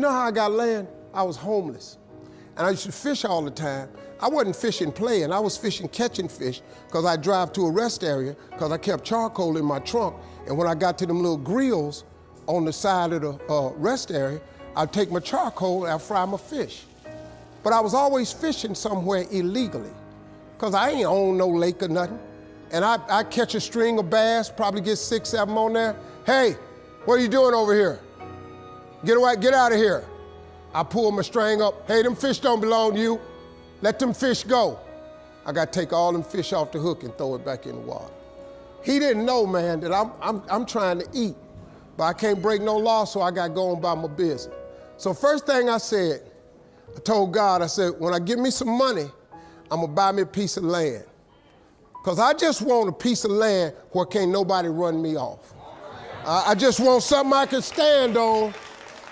know how I got land? I was homeless. And I used to fish all the time. I wasn't fishing playing. I was fishing catching fish because I drive to a rest area because I kept charcoal in my trunk. And when I got to them little grills on the side of the rest area, I'd take my charcoal and I'd fry my fish. But I was always fishing somewhere illegally because I ain't own no lake or nothing. And I catch a string of bass, probably get 6, 7 on there. Hey, what are you doing over here? Get away, get out of here. I pull my string up. Hey, them fish don't belong to you. Let them fish go. I got to take all them fish off the hook and throw it back in the water. He didn't know, man, that I'm trying to eat, but I can't break no law, so I got to go on by my business. So first thing I said, I told God, I said, when I get me some money, I'm going to buy me a piece of land. Because I just want a piece of land where can't nobody run me off. I just want something I can stand on.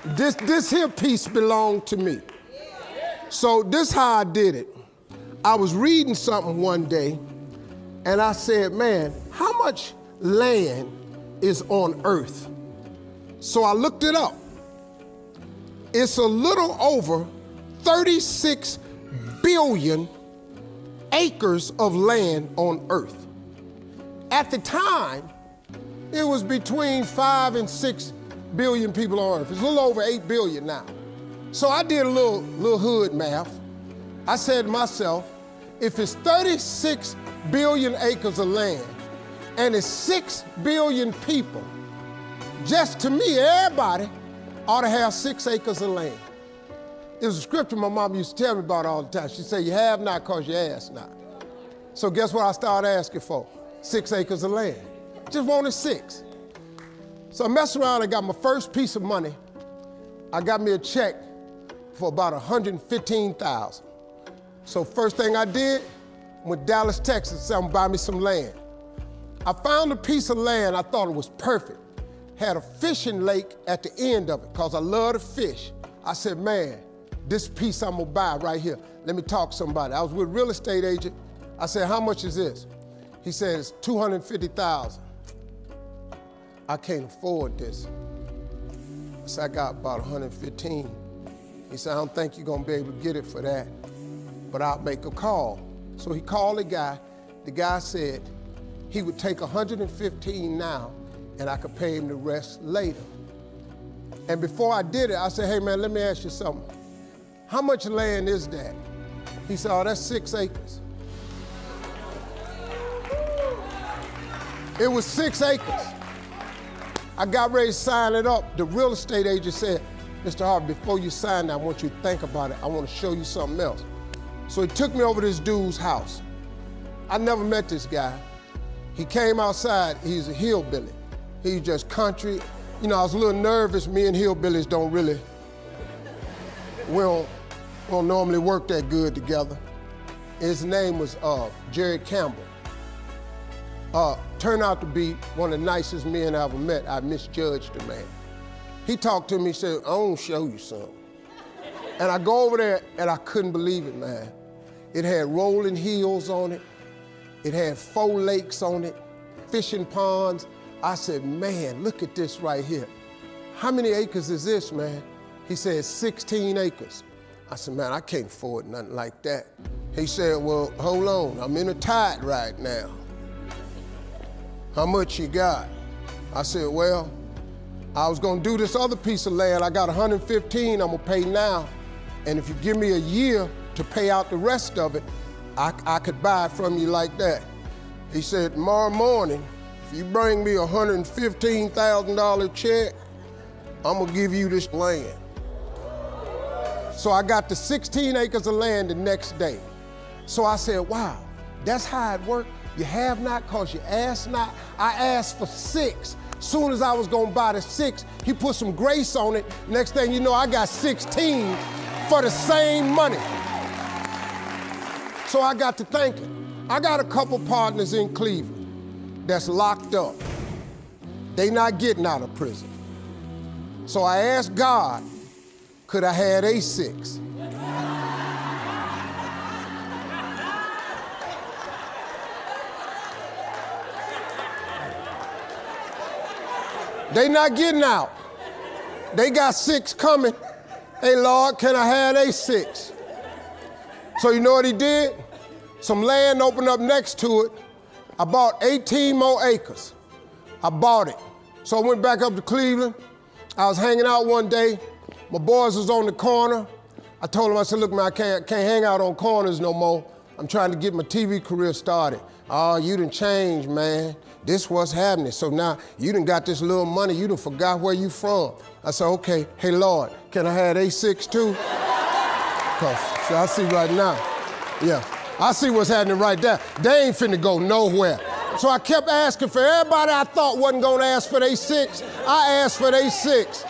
This here piece belonged to me. So this how I did it. I was reading something one day, and I said, man, how much land is on earth? So I looked it up. It's a little over 36 billion acres of land on earth. At the time, it was between 5 and 6 billion people on earth. It's a little over 8 billion now. So I did a little hood math. I said to myself, if it's 36 billion acres of land and it's 6 billion people, just to me, everybody ought to have 6 acres of land. It was a scripture my mom used to tell me about all the time. She said, you have not because you ask not. So guess what I started asking for? 6 acres of land. Just wanted 6. So I messed around and got my first piece of money. I got me a check for about $115,000. So first thing I did, went to Dallas, Texas, said I'm gonna buy me some land. I found a piece of land, I thought it was perfect. Had a fishing lake at the end of it, because I love to fish. I said, man, this piece I'm gonna buy right here. Let me talk to somebody. I was with a real estate agent. I said, how much is this? He said, it's $250,000. I can't afford this. So I got about 115. He said, I don't think you're gonna be able to get it for that, but I'll make a call. So he called the guy. The guy said he would take 115 now and I could pay him the rest later. And before I did it, I said, hey man, let me ask you something. How much land is that? He said, oh, that's 6 acres. It was 6 acres. I got ready to sign it up. The real estate agent said, Mr. Harvey, before you sign that, I want you to think about it. I want to show you something else. So he took me over to this dude's house. I never met this guy. He came outside, he's a hillbilly. He's just country. You know, I was a little nervous. Me and hillbillies don't really, we don't normally work that good together. His name was Jerry Campbell. Turned out to be one of the nicest men I ever met. I misjudged the man. He talked to me, he said, I want to show you something. And I go over there and I couldn't believe it, man. It had rolling hills on it. It had 4 lakes on it, fishing ponds. I said, man, look at this right here. How many acres is this, man? He said, 16 acres. I said, man, I can't afford nothing like that. He said, well, hold on, I'm in a tide right now. How much you got? I said, well, I was gonna do this other piece of land. I got 115 I'm gonna pay now. And if you give me a year to pay out the rest of it, I could buy it from you like that. He said, tomorrow morning, if you bring me a $115,000 check, I'm gonna give you this land. So I got the 16 acres of land the next day. So I said, wow, that's how it worked. You have not because you ask not. I asked for 6. Soon as I was gonna buy the 6, he put some grace on it. Next thing you know, I got 16 for the same money. So I got to thinking. I got a couple partners in Cleveland that's locked up. They not getting out of prison. So I asked God, could I have a 6? They not getting out. They got 6 coming. Hey, Lord, can I have A6? So you know what he did? Some land opened up next to it. I bought 18 more acres. I bought it. So I went back up to Cleveland. I was hanging out one day. My boys was on the corner. I told them, I said, look, man, I can't hang out on corners no more. I'm trying to get my TV career started. Oh, you done changed, man. This what's happening. So now you done got this little money. You done forgot where you from. I said, okay, hey, Lord, can I have A6 too? Cause see, I see right now, yeah, I see what's happening right there. They ain't finna go nowhere. So I kept asking for everybody I thought wasn't gonna ask for their 6. I asked for their 6.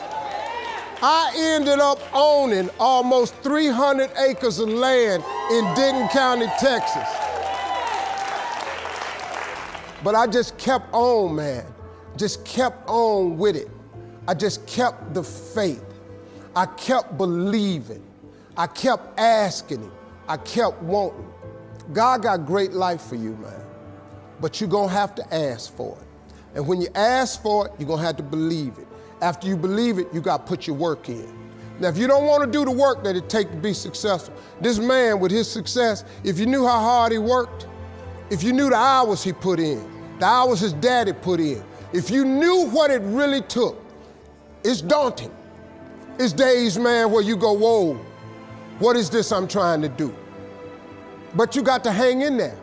I ended up owning almost 300 acres of land in Denton County, Texas. But I just kept on, man. Just kept on with it. I just kept the faith. I kept believing. I kept asking him. I kept wanting. God got great life for you, man. But you're gonna have to ask for it. And when you ask for it, you're gonna have to believe it. After you believe it, you gotta put your work in. Now, if you don't wanna do the work that it takes to be successful, this man with his success, if you knew how hard he worked, if you knew the hours he put in, the hours his daddy put in, if you knew what it really took, it's daunting. It's days, man, where you go, whoa, what is this I'm trying to do? But you got to hang in there.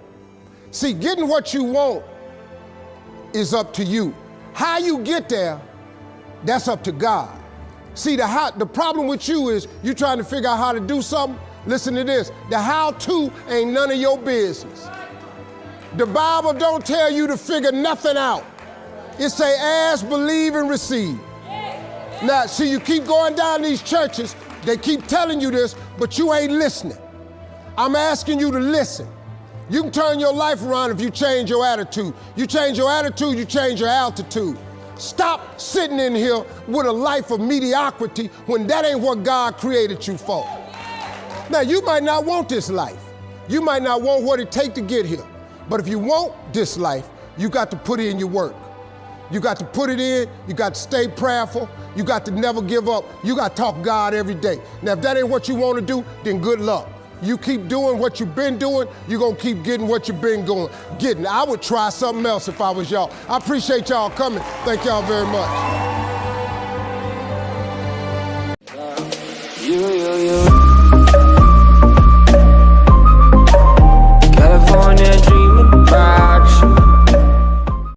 See, getting what you want is up to you. How you get there, that's up to God. See, the problem with you is you trying to figure out how to do something. Listen to this. The how-to ain't none of your business. The Bible don't tell you to figure nothing out. It say ask, believe, and receive. Now, see, you keep going down these churches, they keep telling you this, but you ain't listening. I'm asking you to listen. You can turn your life around if you change your attitude. You change your attitude, you change your altitude. Stop sitting in here with a life of mediocrity when that ain't what God created you for. Now, you might not want this life. You might not want what it takes to get here. But if you want this life, you got to put in your work. You got to put it in, you got to stay prayerful, you got to never give up, you got to talk God every day. Now, if that ain't what you want to do, then good luck. You keep doing what you've been doing, you're going to keep getting what you've been getting. I would try something else if I was y'all. I appreciate y'all coming. Thank y'all very much.